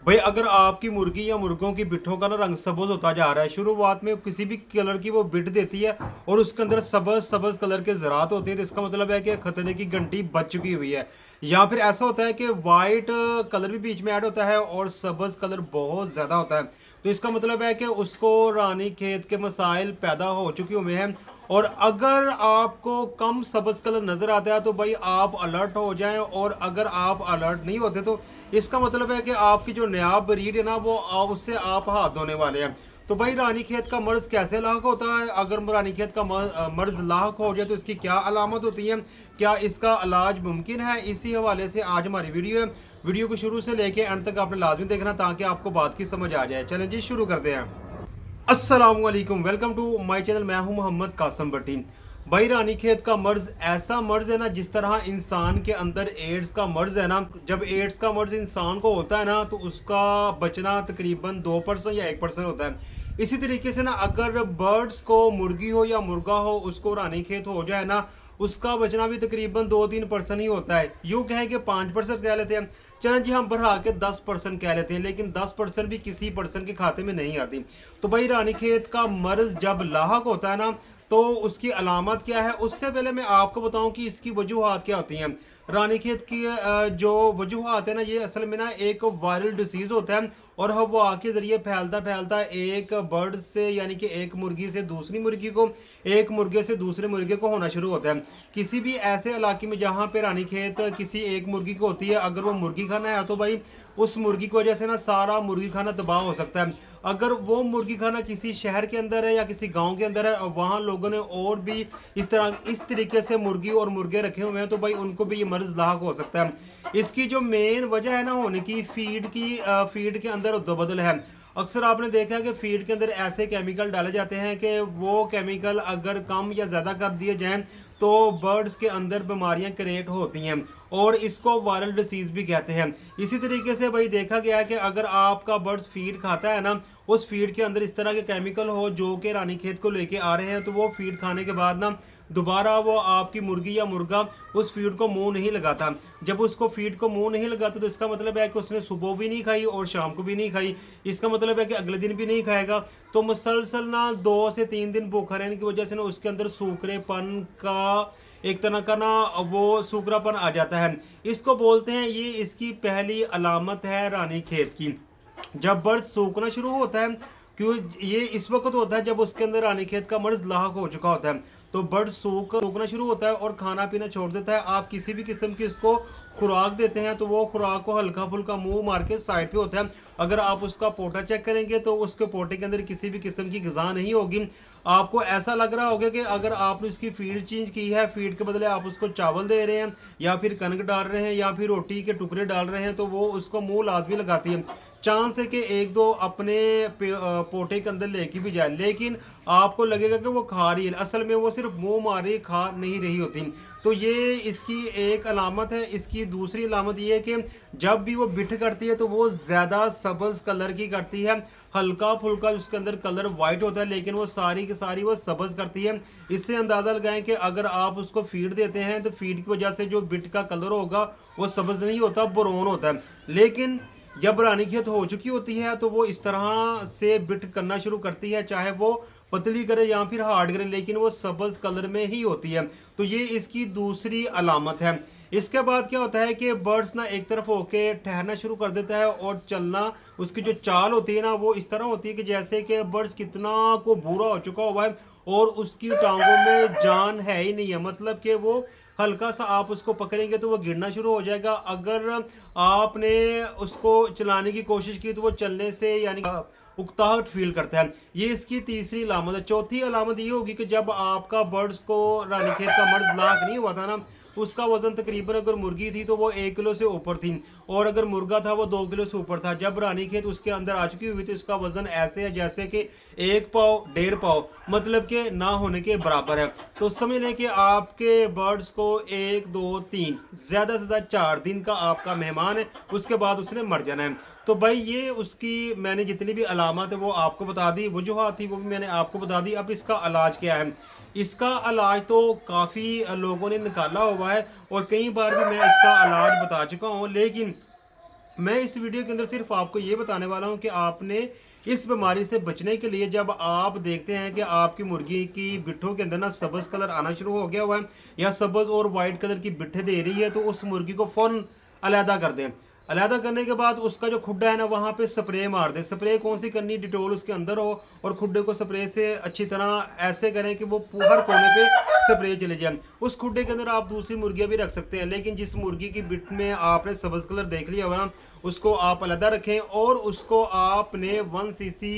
भाई अगर आपकी मुर्गी या मुर्गों की बिट्ठों का ना रंग सब्ज होता जा रहा है, शुरुआत में किसी भी कलर की वो बिट देती है और उसके अंदर सब्ज सब्ज कलर के ज़रात होते हैं, तो इसका मतलब है कि खतरे की घंटी बज चुकी हुई है। या फिर ऐसा होता है कि वाइट कलर भी बीच में ऐड होता है और सब्ज कलर बहुत ज़्यादा होता है, तो इसका मतलब है कि उसको रानी खेत के मसाइल पैदा हो चुके हुए हैं। और अगर आपको कम सब्ज कलर नज़र आता है तो भाई आप अलर्ट हो जाएं, और अगर आप अलर्ट नहीं होते तो इसका मतलब है कि आपकी जो नया ब्रीड है ना वो उससे आप हाथ धोने वाले हैं। तो भाई रानीखेत का मर्ज कैसे लाक होता है, अगर रानीखेत का मर्ज लाक हो जाए तो इसकी क्या अलामत होती है, क्या इसका इलाज मुमकिन है, इसी हवाले से आज हमारी वीडियो है। वीडियो को शुरू से लेके एंड तक आपने लाजमी देखना ताकि आपको बात की समझ आ जाए। चलें जी शुरू करते हैं। अस्सलामुअलैकुम, वेलकम टू माय चैनल। मैं हूं मोहम्मद कासम भट्टी। भाई रानीखेत का मर्ज ऐसा मर्ज है ना, जिस तरह इंसान के अंदर एड्स का मर्ज है ना, जब एड्स का मर्ज इंसान को होता है ना तो उसका बचना तकरीबन 2% या 1% होता है। इसी तरीके से ना अगर बर्ड्स को मुर्गी हो या मुर्गा हो उसको रानीखेत हो जाए ना, उसका बचना भी तकरीबन 2-3% ही होता है। यूँ कहें कि 5% कह लेते हैं, चलें जी हम बढ़ा के 10% कह लेते हैं, लेकिन 10% भी किसी पर्सन के खाते में नहीं आती। तो भाई रानीखेत का मर्ज जब लाहक होता है ना तो उसकी अलामत क्या है, उससे पहले मैं आपको बताऊं कि इसकी वजूहत क्या होती हैं। रानीखेत की जो वजूहत है ना, ये असल में ना एक वायरल डिसीज होता है और हवा के जरिए फैलता फैलता एक बर्ड से यानी कि एक मुर्गी से दूसरी मुर्गी को, एक मुर्गे से दूसरे मुर्गे को होना शुरू होता है। किसी भी ऐसे इलाके में जहाँ पे रानीखेत किसी एक मुर्गी को होती है, अगर वो मुर्गी खाना है तो भाई उस मुर्गी की वजह से ना सारा मुर्गी खाना तबाह हो सकता है। अगर वो मुर्गी खाना किसी शहर के अंदर है या किसी गांव के अंदर है और वहाँ लोगों ने और भी इस तरीके से मुर्गी और मुर्गे रखे हुए हैं तो भाई उनको भी ये मर्ज लाक हो सकता है। इसकी जो मेन वजह है ना होने की, फीड के अंदर दबदल है। अक्सर आपने देखा है कि फीड के अंदर ऐसे केमिकल डाले जाते हैं कि वो केमिकल अगर कम या ज़्यादा कर दिए जाएं तो बर्ड्स के अंदर बीमारियां क्रिएट होती हैं और इसको वायरल डिसीज भी कहते हैं। इसी तरीके से भाई देखा गया है कि अगर आपका बर्ड्स फीड खाता है ना, उस फीड के अंदर इस तरह के केमिकल हो जो कि रानीखेत को लेके आ रहे हैं, तो वो फीड खाने के बाद ना दोबारा वो आपकी मुर्गी या मुर्गा उस फीड को मुंह नहीं लगाता। जब उसको फीड को मुंह नहीं लगाता तो इसका मतलब है कि उसने सुबह भी नहीं खाई और शाम को भी नहीं खाई, इसका मतलब है कि अगले दिन भी नहीं खाएगा। तो मुसलसल ना 2 से 3 दिन भूखा रहने की वजह से ना उसके अंदर सूखरेपन का एक तरह का ना वो सूखरापन आ जाता है। इसको बोलते हैं, ये इसकी पहली अलामत है रानीखेत की। जब बर्ड सूखना शुरू होता है, क्यों ये इस वक्त होता है जब उसके अंदर रानीखेत का मर्ज लाक हो चुका होता है, तो बर्ड सूखना शुरू होता है और खाना पीना छोड़ देता है। आप किसी भी किस्म की उसको खुराक देते हैं तो वो खुराक को हल्का फुल्का मुंह मार के साइड पे होता है। अगर आप उसका पोटा चेक करेंगे तो उसके पोटे के अंदर किसी भी किस्म की ग़िज़ा नहीं होगी। आपको ऐसा लग रहा होगा कि अगर आपने उसकी फीड चेंज की है, फीड के बदले आप उसको चावल दे रहे हैं या फिर कनक डाल रहे हैं या फिर रोटी के टुकड़े डाल रहे हैं, तो वो उसको मुंह लाजमी लगाती है। चांस है कि एक दो अपने पोटे के अंदर लेके भी जाए, लेकिन आपको लगेगा कि वो खा रही है, असल में वो सिर्फ मुंह मारे खा नहीं रही होती। तो ये इसकी एक अलामत है। इसकी दूसरी अलामत ये है कि जब भी वो बिठ करती है तो वो ज़्यादा सब्ज कलर की करती है। हल्का फुल्का उसके अंदर कलर वाइट होता है लेकिन वो सारी की सारी वो सब्ज करती है। इससे अंदाज़ा लगाएं कि अगर आप उसको फीड देते हैं तो फीड की वजह से जो बिट का कलर होगा वो सब्ज नहीं होता, ब्राउन होता है। लेकिन जब रानीखेत हो चुकी होती है तो वो इस तरह से बिट करना शुरू करती है, चाहे वो पतली करे या फिर हार्ड करे, लेकिन वो सब्ज कलर में ही होती है। तो ये इसकी दूसरी अलामत है। इसके बाद क्या होता है कि बर्ड्स ना एक तरफ होके ठहरना शुरू कर देता है और चलना, उसकी जो चाल होती है ना वो इस तरह होती है कि जैसे कि बर्ड्स कितना को बूढ़ा हो चुका हुआ है और उसकी टांगों में जान है ही नहीं है। मतलब कि वो हल्का सा आप उसको पकड़ेंगे तो वो गिरना शुरू हो जाएगा। अगर आपने उसको चलाने की कोशिश की तो वो चलने से यानी उकताहट फील करता है। ये इसकी तीसरी अलामत है। चौथी अलामत ये होगी कि जब आपका बर्ड्स को रानीखेत का मर्ज लाक नहीं हुआ था ना, उसका वजन तकरीबन अगर मुर्गी थी तो वो 1 किलो से ऊपर थी और अगर मुर्गा था वो 2 किलो से ऊपर था। जब रानीखेत उसके अंदर आ चुकी हुई तो इसका वजन ऐसे है जैसे कि 1 पाव 1.5 पाव, मतलब के ना होने के बराबर है। तो समझ लें कि आपके बर्ड्स को 1 2 3 ज़्यादा से ज़्यादा 4 दिन का आपका मेहमान है, उसके बाद उसने मर जाना है। तो भाई ये उसकी मैंने जितनी भी अलामत है वो आपको बता दी, वजूहत थी वो भी मैंने आपको बता दी। अब इसका इलाज क्या है? इसका इलाज तो काफ़ी लोगों ने निकाला हुआ है और कई बार भी मैं इसका इलाज बता चुका हूँ, लेकिन मैं इस वीडियो के अंदर सिर्फ आपको ये बताने वाला हूँ कि आपने इस बीमारी से बचने के लिए जब आप देखते हैं कि आपकी मुर्गी की बिट्ठों के अंदर ना सब्ज कलर आना शुरू हो गया हुआ है या सब्ज और वाइट कलर की बिट्ठे दे रही है, तो उस मुर्गी को फौरन अलहदा कर दें। अलहदा करने के बाद उसका जो खुड्डा है ना, वहाँ पे स्प्रे मार दें। स्प्रे कौन सी करनी, डिटोल उसके अंदर हो और खुड्डे को स्प्रे से अच्छी तरह ऐसे करें कि वो हर कोने पे स्प्रे चले जाए। उस खुड्डे के अंदर आप दूसरी मुर्गियां भी रख सकते हैं, लेकिन जिस मुर्गी की बिट में आपने सब्ज कलर देख लिया होगा ना, उसको आप अलहदा रखें और उसको आपने 1 सीसी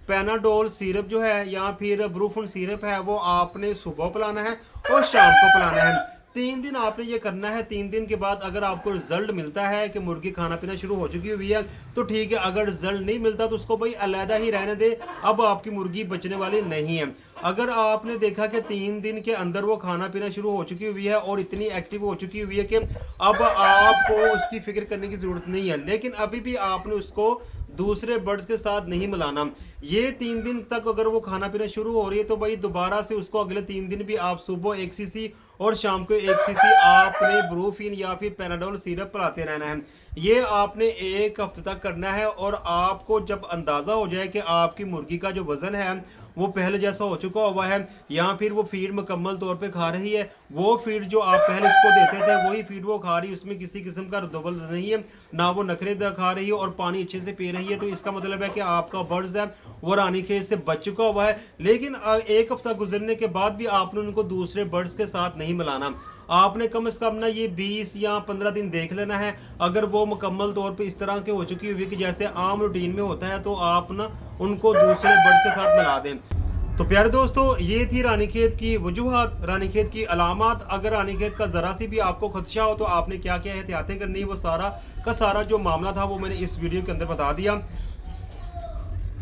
पैनाडोल सिरप जो है या फिर ब्रूफन सिरप है वो आपने सुबह पिलाना है और शाम को पिलाना है। 3 दिन आपने ये करना है। 3 दिन के बाद अगर आपको रिजल्ट मिलता है कि मुर्गी खाना पीना शुरू हो चुकी हुई है तो ठीक है, अगर रिजल्ट नहीं मिलता तो उसको भाई अलहदा ही रहने दे, अब आपकी मुर्गी बचने वाली नहीं है। अगर आपने देखा कि 3 दिन के अंदर वो खाना पीना शुरू हो चुकी हुई है और इतनी एक्टिव हो चुकी हुई है कि अब आपको उसकी फिक्र करने की जरूरत नहीं है, लेकिन अभी भी आपने उसको दूसरे बर्ड्स के साथ नहीं मिलाना। ये 3 दिन तक अगर वो खाना पीना शुरू हो रही है तो भाई दोबारा से उसको अगले 3 दिन भी आप सुबह 1 सीसी और शाम को 1 सीसी आपने ब्रूफिन या फिर पैनाडोल सिरप पिलाते रहना है। ये आपने 1 हफ्ते तक करना है और आपको जब अंदाज़ा हो जाए कि आपकी मुर्गी का जो वज़न है वो पहले जैसा हो चुका हुआ है या फिर वो फीड मुकम्मल तौर पे खा रही है, वो फीड जो आप पहले इसको देते थे वही फीड वो खा रही है, उसमें किसी किस्म का रद्दोबल नहीं है, ना वो नखरे खा रही है और पानी अच्छे से पी रही है, तो इसका मतलब है कि आपका बर्ड्स है वो रानीखेत से बच चुका हुआ है। लेकिन 1 हफ्ता गुजरने के बाद भी आपने उनको दूसरे बर्ड्स के साथ नहीं मिलाना। आपने कम से कम ना ये 20 या 15 दिन देख लेना है। अगर वो मुकम्मल तौर पे इस तरह के हो चुकी हुई कि जैसे आम रूटीन में होता है तो आप ना उनको दूसरे बर्ड्स के साथ मिला दें। तो प्यारे दोस्तों, ये थी रानीखेत की वजूहात, रानीखेत की अलामात। अगर रानीखेत का ज़रा सी भी आपको खदशा हो तो आपने क्या क्या एहतियातें करनी है, वो सारा का सारा जो मामला था वो मैंने इस वीडियो के अंदर बता दिया।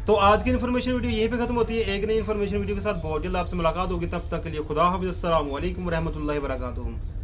तो आज की इन्फॉर्मेशन वीडियो यहीं पे खत्म होती है। एक नई इन्फॉर्मेशन वीडियो के साथ बहुत जल्द आपसे मुलाकात होगी। तब तक के लिए खुदा हाफिज़। अस्सलाम वालेकुम रहमतुल्लाहि व बरकातुहू।